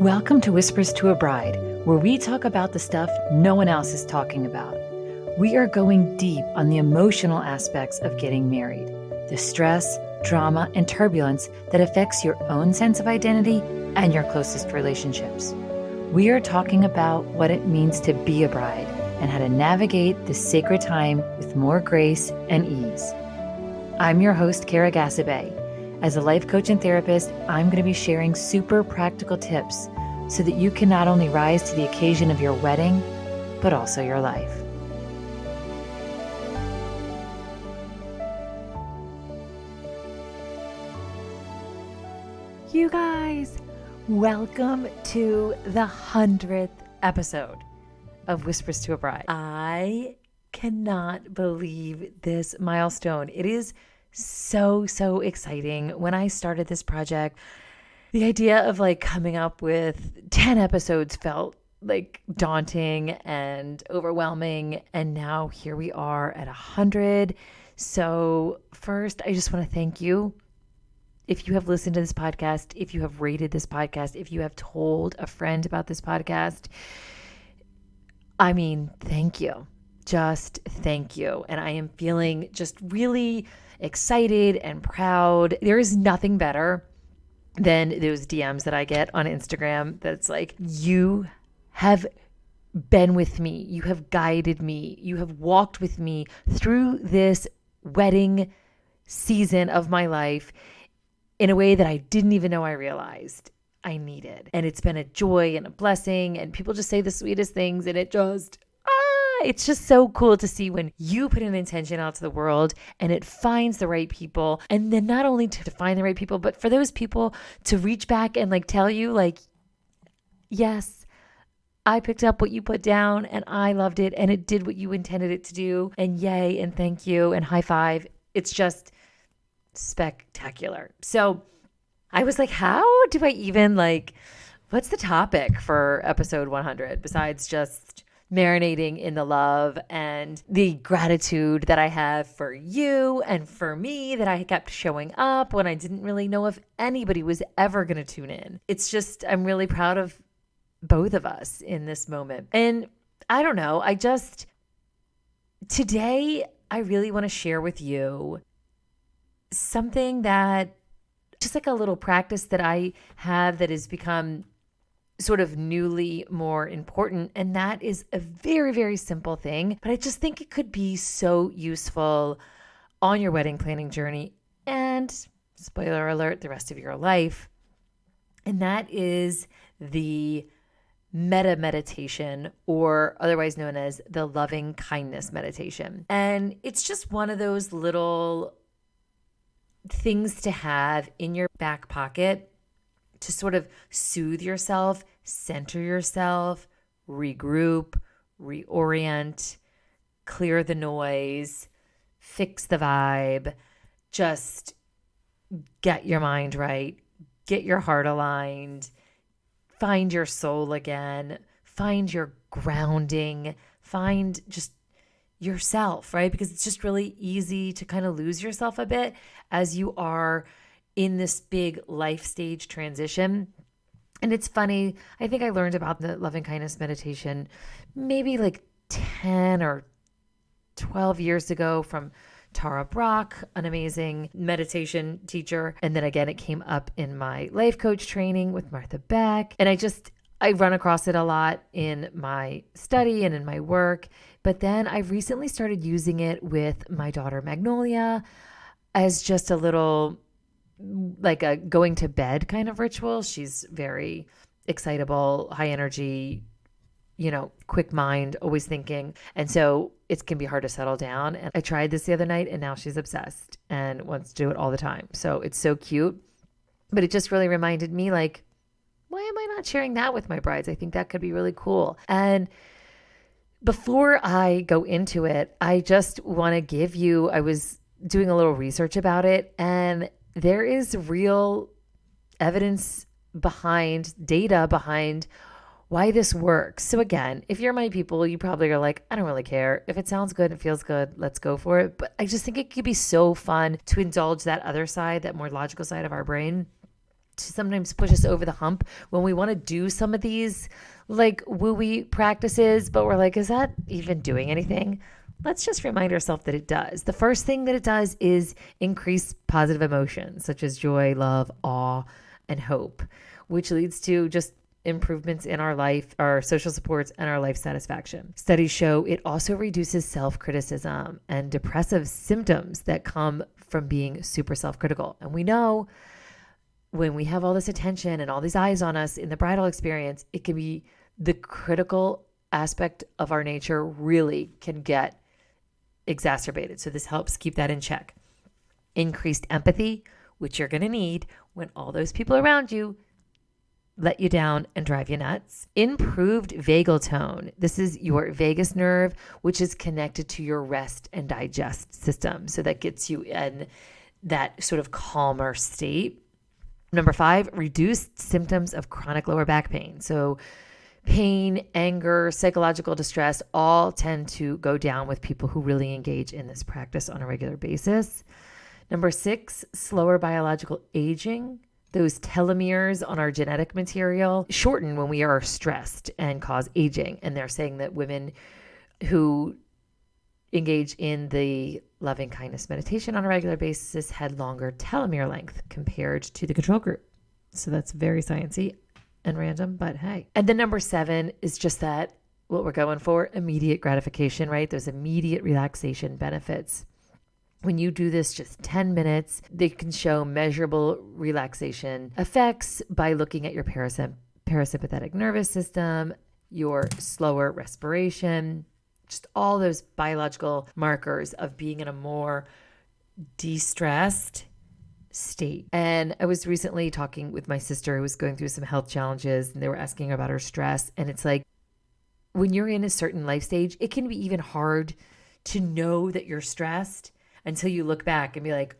Welcome to Whispers to a Bride, where we talk about the stuff no one else is talking about. We are going deep on the emotional aspects of getting married, the stress, drama, and turbulence that affects your own sense of identity and your closest relationships. We are talking about what it means to be a bride and how to navigate this sacred time with more grace and ease. I'm your host, Kara Gassabay. As a life coach and therapist, I'm going to be sharing super practical tips so that you can not only rise to the occasion of your wedding, but also your life. You guys, welcome to the 100th episode of Whispers to a Bride. I cannot believe this milestone. It is so exciting. When I started this project, the idea of coming up with 10 episodes felt daunting and overwhelming. And now here we are at 100. So first, I just want to thank you. If you have listened to this podcast, if you have rated this podcast, if you have told a friend about this podcast, thank you. Just thank you. And I am feeling just really excited and proud. There is nothing better than those DMs that I get on Instagram that's like, you have been with me, you have guided me, you have walked with me through this wedding season of my life in a way that I didn't even know I realized I needed. And it's been a joy and a blessing, and people just say the sweetest things, and it's just so cool to see when you put an intention out to the world and it finds the right people. And then not only to find the right people, but for those people to reach back and tell you yes, I picked up what you put down and I loved it and it did what you intended it to do. And yay, and thank you and high five. It's just spectacular. So I was like, how do I even what's the topic for episode 100 besides just marinating in the love and the gratitude that I have for you and for me, that I kept showing up when I didn't really know if anybody was ever going to tune in. It's just, I'm really proud of both of us in this moment. And I don't know, today I really want to share with you something that just a little practice that I have that has become sort of newly more important. And that is a very simple thing, but I just think it could be so useful on your wedding planning journey and, spoiler alert, the rest of your life. And that is the metta meditation, or otherwise known as the loving kindness meditation. And it's just one of those little things to have in your back pocket to sort of soothe yourself, center yourself, regroup, reorient, clear the noise, fix the vibe, just get your mind right, get your heart aligned, find your soul again, find your grounding, find just yourself, right? Because it's just really easy to kind of lose yourself a bit as you are in this big life stage transition. And it's funny, I think I learned about the loving kindness meditation maybe 10 or 12 years ago from Tara Brach, an amazing meditation teacher. And then again, it came up in my life coach training with Martha Beck. And I run across it a lot in my study and in my work. But then I recently started using it with my daughter Magnolia as just a little a going to bed kind of ritual. She's very excitable, high energy, quick mind, always thinking. And so it can be hard to settle down. And I tried this the other night and now she's obsessed and wants to do it all the time. So it's so cute. But it just really reminded me why am I not sharing that with my brides? I think that could be really cool. And before I go into it, I just want to give you, I was doing a little research about it, and there is real evidence behind, data behind why this works. So again, if you're my people, you probably are like, I don't really care. If it sounds good, it feels good, let's go for it. But I just think it could be so fun to indulge that other side, that more logical side of our brain. to sometimes push us over the hump when we want to do some of these like woo-wee practices, but we're like, is that even doing anything? Let's just remind ourselves that it does. The first thing that it does is increase positive emotions such as joy, love, awe, and hope, which leads to just improvements in our life, our social supports, and our life satisfaction. Studies show it also reduces self-criticism and depressive symptoms that come from being super self-critical. And we know when we have all this attention and all these eyes on us in the bridal experience, it can be the critical aspect of our nature really can get exacerbated. So this helps keep that in check. Increased empathy, which you're going to need when all those people around you let you down and drive you nuts. Improved vagal tone. This is your vagus nerve, which is connected to your rest and digest system. So that gets you in that sort of calmer state. Number 5, reduced symptoms of chronic lower back pain. So pain, anger, psychological distress all tend to go down with people who really engage in this practice on a regular basis. Number 6, slower biological aging. Those telomeres on our genetic material shorten when we are stressed and cause aging. And they're saying that women who engage in the loving kindness meditation on a regular basis had longer telomere length compared to the control group. So that's very sciencey and random, but hey. And then number 7 is just that what we're going for, immediate gratification, right? Those immediate relaxation benefits. When you do this just 10 minutes, they can show measurable relaxation effects by looking at your parasympathetic nervous system, your slower respiration, just all those biological markers of being in a more de-stressed state. And I was recently talking with my sister who was going through some health challenges, and they were asking her about her stress. And it's like, when you're in a certain life stage, it can be even hard to know that you're stressed until you look back and be like,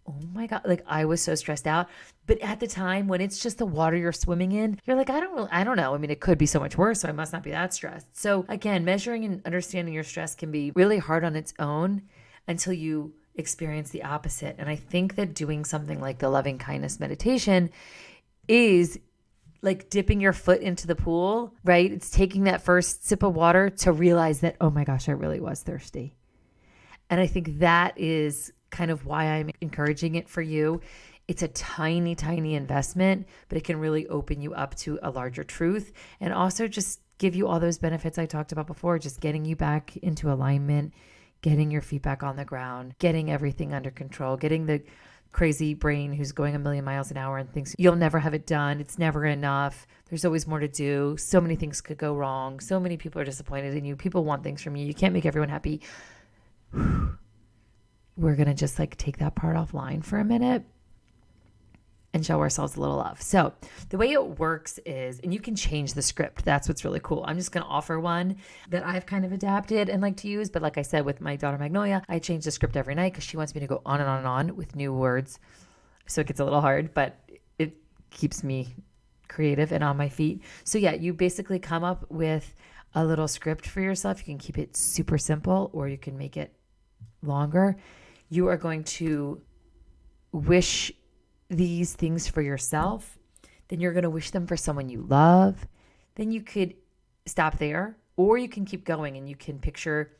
oh my God, like I was so stressed out. But at the time when it's just the water you're swimming in, you're like, I don't know. I mean, it could be so much worse, so I must not be that stressed. So again, measuring and understanding your stress can be really hard on its own until you experience the opposite. And I think that doing something like the loving kindness meditation is like dipping your foot into the pool, right? It's taking that first sip of water to realize that, oh my gosh, I really was thirsty. And I think that is kind of why I'm encouraging it for you. It's a tiny, tiny investment, but it can really open you up to a larger truth and also just give you all those benefits I talked about before, just getting you back into alignment, getting your feet back on the ground, getting everything under control, getting the crazy brain who's going a million miles an hour and thinks you'll never have it done. It's never enough. There's always more to do. So many things could go wrong. So many people are disappointed in you. People want things from you. You can't make everyone happy. We're going to just like take that part offline for a minute and show ourselves a little love. So the way it works is, and you can change the script. That's what's really cool. I'm just going to offer one that I've kind of adapted and like to use. But like I said, with my daughter Magnolia, I change the script every night because she wants me to go on and on and on with new words. So it gets a little hard, but it keeps me creative and on my feet. So yeah, you basically come up with a little script for yourself. You can keep it super simple or you can make it longer. You are going to wish these things for yourself. Then you're going to wish them for someone you love. Then you could stop there, or you can keep going and you can picture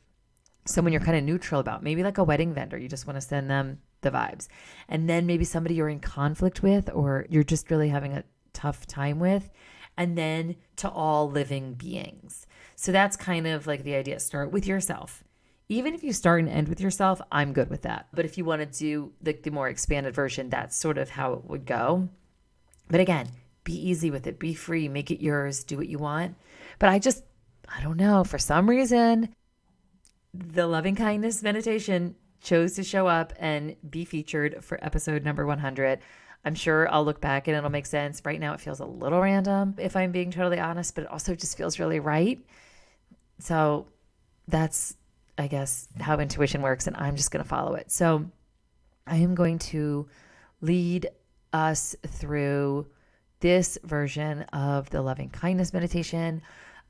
someone you're kind of neutral about, maybe like a wedding vendor. You just want to send them the vibes. And then maybe somebody you're in conflict with, or you're just really having a tough time with. And then to all living beings. So that's kind of like the idea. Start with yourself. Even if you start and end with yourself, I'm good with that. But if you want to do the more expanded version, that's sort of how it would go. But again, be easy with it. Be free. Make it yours. Do what you want. But I don't know. For some reason, the loving kindness meditation chose to show up and be featured for episode number 100. I'm sure I'll look back and it'll make sense. Right now, it feels a little random, if I'm being totally honest, but it also just feels really right. So that's, I guess, how intuition works, and I'm just going to follow it. So I am going to lead us through this version of the loving kindness meditation.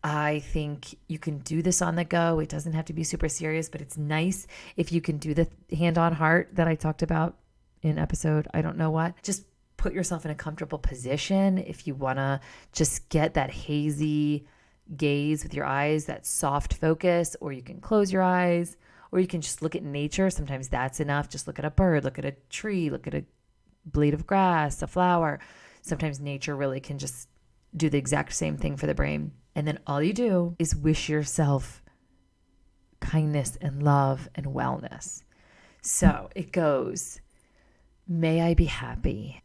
I think you can do this on the go. It doesn't have to be super serious, but it's nice if you can do the hand on heart that I talked about in episode, I don't know what. Just put yourself in a comfortable position. If you want to just get that hazy gaze with your eyes, that soft focus, or you can close your eyes, or you can just look at nature. Sometimes that's enough. Just look at a bird, look at a tree, look at a blade of grass, a flower. Sometimes nature really can just do the exact same thing for the brain. And then all you do is wish yourself kindness and love and wellness. So it goes, may I be happy.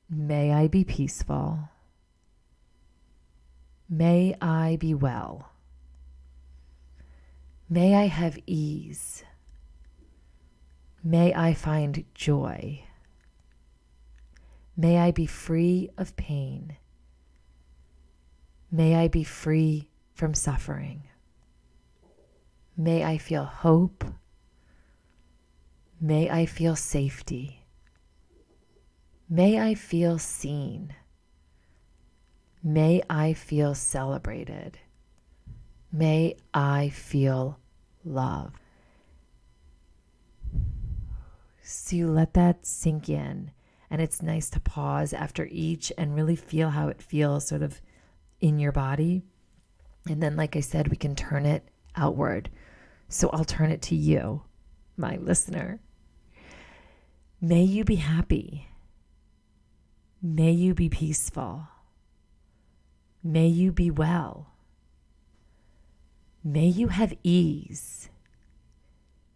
May I be peaceful. May I be well. May I have ease. May I find joy. May I be free of pain. May I be free from suffering. May I feel hope. May I feel safety. May I feel seen. May I feel celebrated. May I feel love. So you let that sink in, and it's nice to pause after each and really feel how it feels sort of in your body. And then, like I said, we can turn it outward. So I'll turn it to you, my listener. May you be happy. May you be peaceful. May you be well. May you have ease.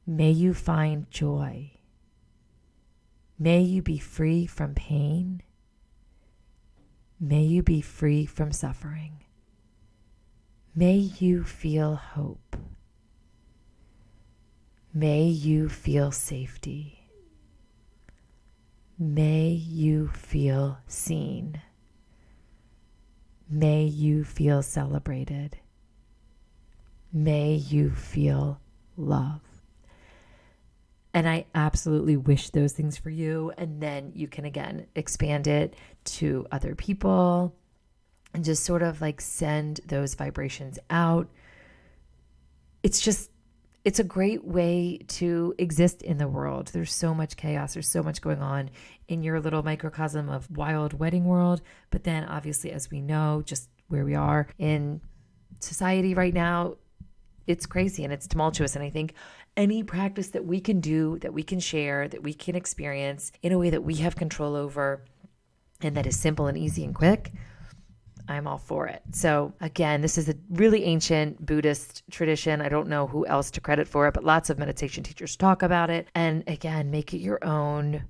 May you find joy. May you be free from pain. May you be free from suffering. May you feel hope. May you feel safety. May you feel seen. May you feel celebrated. May you feel love. And I absolutely wish those things for you. And then you can, again, expand it to other people and just sort of like send those vibrations out. It's a great way to exist in the world. There's so much chaos. There's so much going on in your little microcosm of wild wedding world. But then obviously, as we know, just where we are in society right now, it's crazy and it's tumultuous. And I think any practice that we can do, that we can share, that we can experience in a way that we have control over and that is simple and easy and quick, I'm all for it. So again, this is a really ancient Buddhist tradition. I don't know who else to credit for it, but lots of meditation teachers talk about it. And again, make it your own,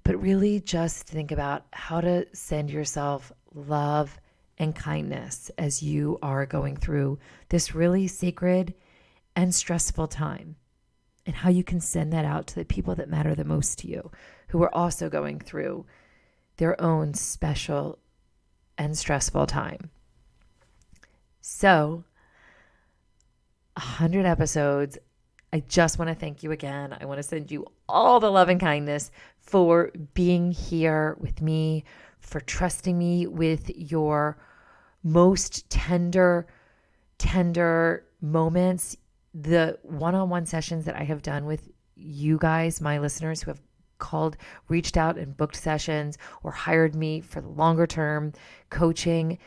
but really just think about how to send yourself love and kindness as you are going through this really sacred and stressful time, and how you can send that out to the people that matter the most to you, who are also going through their own special and stressful time. So 100 episodes. I just want to thank you again. I want to send you all the love and kindness for being here with me, for trusting me with your most tender moments. The one-on-one sessions that I have done with you guys, my listeners who have reached out and booked sessions or hired me for the longer term coaching.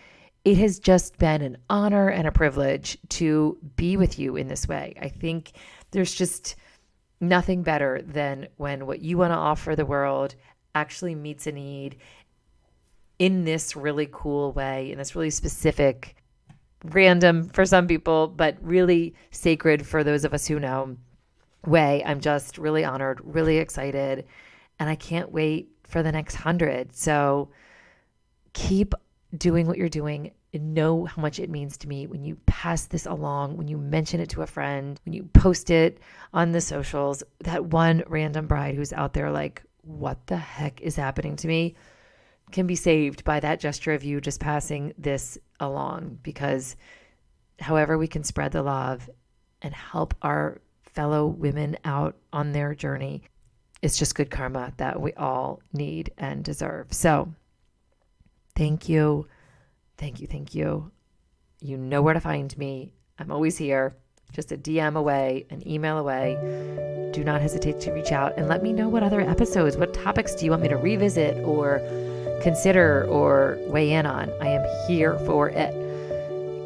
It has just been an honor and a privilege to be with you in this way. I think there's just nothing better than when what you want to offer the world actually meets a need in this really cool way, in this really specific, random for some people, but really sacred for those of us who know way. I'm just really honored, really excited, and I can't wait for the next 100. So keep doing what you're doing and know how much it means to me when you pass this along, when you mention it to a friend, when you post it on the socials. That one random bride who's out there like, what the heck is happening to me, can be saved by that gesture of you just passing this along, because however we can spread the love and help our fellow women out on their journey, it's just good karma that we all need and deserve. So thank you. Thank you. Thank you. You know where to find me. I'm always here. just a DM away, an email away. Do not hesitate to reach out and let me know what other episodes, what topics do you want me to revisit or consider or weigh in on. I am here for it.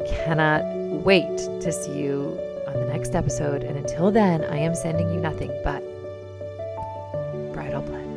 Cannot wait to see you on the next episode. And until then, I am sending you nothing but bridal bliss.